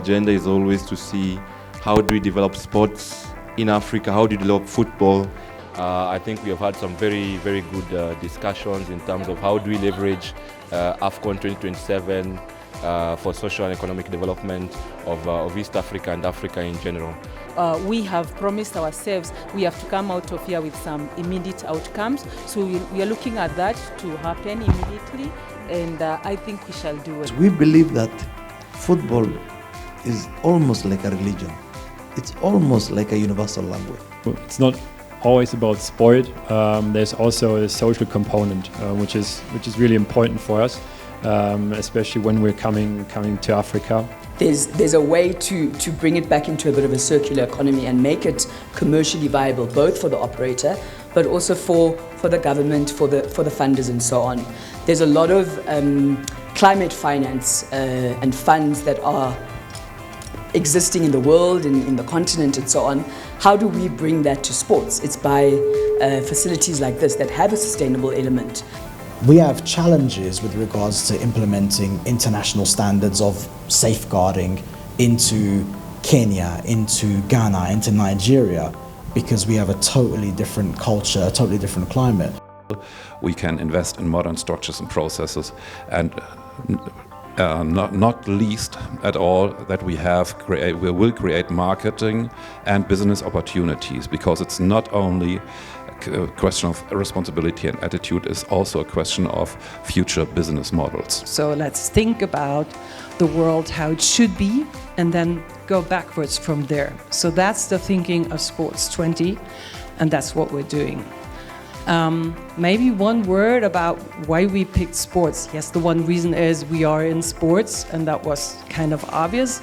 agenda is always to see how do we develop sports in Africa, how do we develop football. I think we have had some very, very good discussions in terms of how do we leverage AFCON 2027 for social and economic development of East Africa and Africa in general. We have promised ourselves we have to come out of here with some immediate outcomes. So we are looking at that to happen immediately, and I think we shall do it. We believe that football is almost like a religion. It's almost like a universal language. It's not always about sport. There's also a social component, which is really important for us, especially when we're coming to Africa. There's a way to bring it back into a bit of a circular economy and make it commercially viable, both for the operator, but also for the government, for the funders and so on. There's a lot of climate finance and funds that are existing in the world, in the continent and so on. How do we bring that to sports? It's by facilities like this that have a sustainable element. We have challenges with regards to implementing international standards of safeguarding into Kenya, into Ghana, into Nigeria, because we have a totally different culture, a totally different climate. We can invest in modern structures and processes, and not least at all that we will create marketing and business opportunities, because it's not only a question of responsibility and attitude, is also a question of future business models. So let's think about the world, how it should be, and then go backwards from there. So that's the thinking of Sports 20, and that's what we're doing. Maybe one word about why we picked sports. Yes, the one reason is we are in sports, and that was kind of obvious.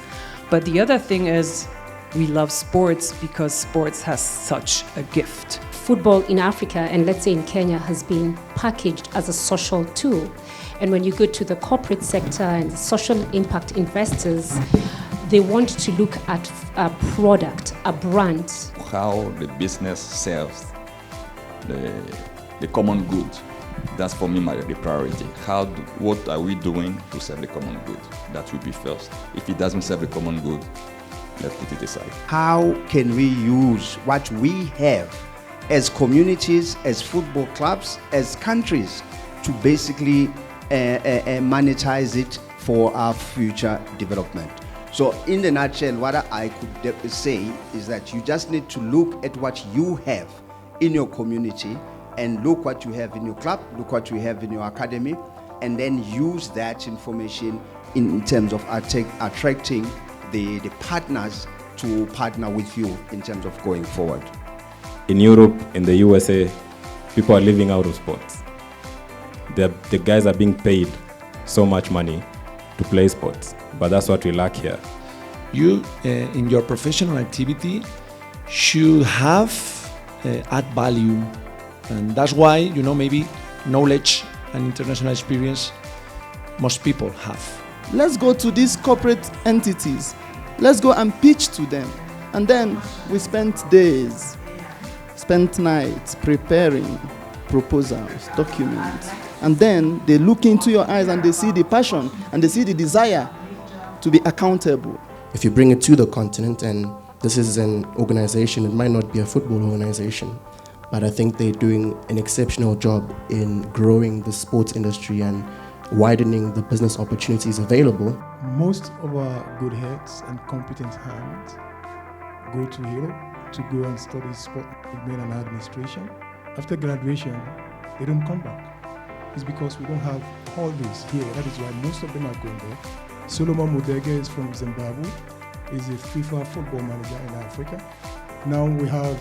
But the other thing is we love sports because sports has such a gift. Football in Africa, and let's say in Kenya, has been packaged as a social tool. And when you go to the corporate sector and the social impact investors, they want to look at a product, a brand. How the business serves the common good. That's for me the priority. What are we doing to serve the common good? That will be first. If it doesn't serve the common good, let's put it aside. How can we use what we have as communities, as football clubs, as countries, to basically monetize it for our future development? So in the nutshell, what I could say is that you just need to look at what you have in your community, and look what you have in your club, look what you have in your academy, and then use that information in terms of attracting the partners to partner with you in terms of going forward. In Europe, in the USA, people are living out of sports. The guys are being paid so much money to play sports, but that's what we lack here. You, in your professional activity, should have add value, and that's why, maybe knowledge and international experience most people have. Let's go to these corporate entities. Let's go and pitch to them. And then we spent days, spent nights preparing proposals, documents. And then they look into your eyes and they see the passion and they see the desire to be accountable. If you bring it to the continent, and this is an organization, it might not be a football organization, but I think they're doing an exceptional job in growing the sports industry and widening the business opportunities available. Most of our good heads and competent hands go to Europe to go and study sport management and administration. After graduation, they don't come back. It's because we don't have all this here. That is why most of them are going there. Solomon Mudege is from Zimbabwe. He's a FIFA football manager in Africa. Now we have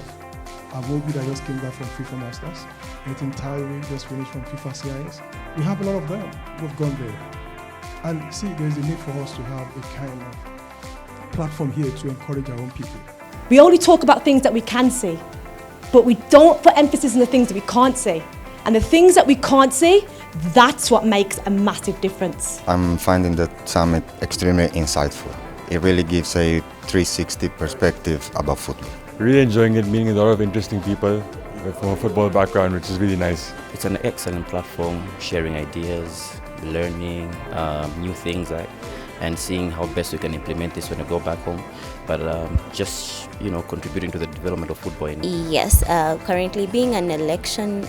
Avogu that just came back from FIFA Masters. Nathan Tyree just finished from FIFA CIS. We have a lot of them who've gone there. And see, there's a need for us to have a kind of platform here to encourage our own people. We only talk about things that we can see, but we don't put emphasis on the things that we can't see. And the things that we can't see, that's what makes a massive difference. I'm finding the summit extremely insightful. It really gives a 360 perspective about football. Really enjoying it, meeting a lot of interesting people from a football background, which is really nice. It's an excellent platform, sharing ideas, learning new things, and seeing how best we can implement this when we go back home. But just contributing to the development of football. Yes, currently being an election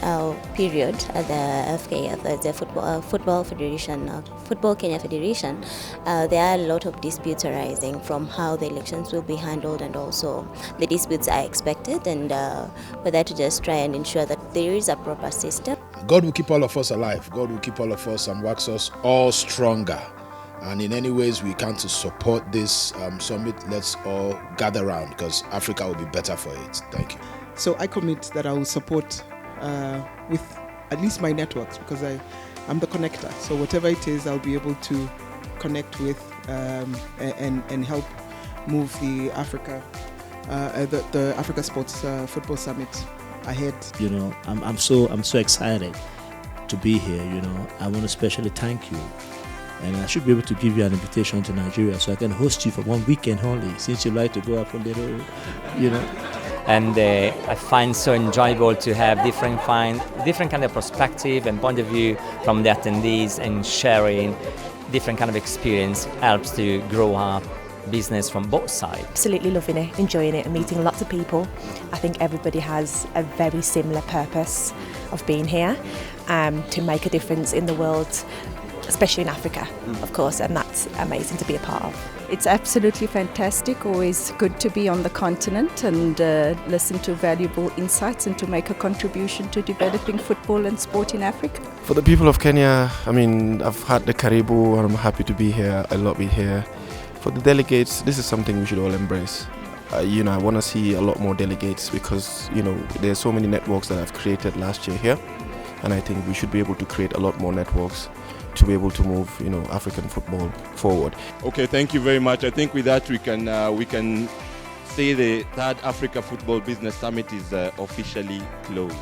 period at the FKF, the Football Federation, Football Kenya Federation, there are a lot of disputes arising from how the elections will be handled, and also the disputes are expected, and we're there to just try and ensure that there is a proper system. God will keep all of us alive. God will keep all of us and wax us all stronger. And in any ways we can to support this summit, let's all gather around, because Africa will be better for it. Thank you. So I commit that I will support with at least my networks, because I'm the connector. So whatever it is, I'll be able to connect with and help move the Africa Sports Football Summit ahead. I'm so excited to be here. I want to especially thank you. And I should be able to give you an invitation to Nigeria so I can host you for one weekend only, since you like to go up a little, And I find so enjoyable to have different kind of perspective and point of view from the attendees, and sharing different kind of experience helps to grow up business from both sides. Absolutely loving it, enjoying it, and meeting lots of people. I think everybody has a very similar purpose of being here, to make a difference in the world, especially in Africa, of course, and that's amazing to be a part of. It's absolutely fantastic, always good to be on the continent and listen to valuable insights and to make a contribution to developing football and sport in Africa. For the people of Kenya, I've had the Karibu and I'm happy to be here. I love it here. For the delegates, this is something we should all embrace. I want to see a lot more delegates, because there's so many networks that I've created last year here, and I think we should be able to create a lot more networks to be able to move, African football forward. Okay, thank you very much. I think with that we can say the Third Africa Football Business Summit is officially closed.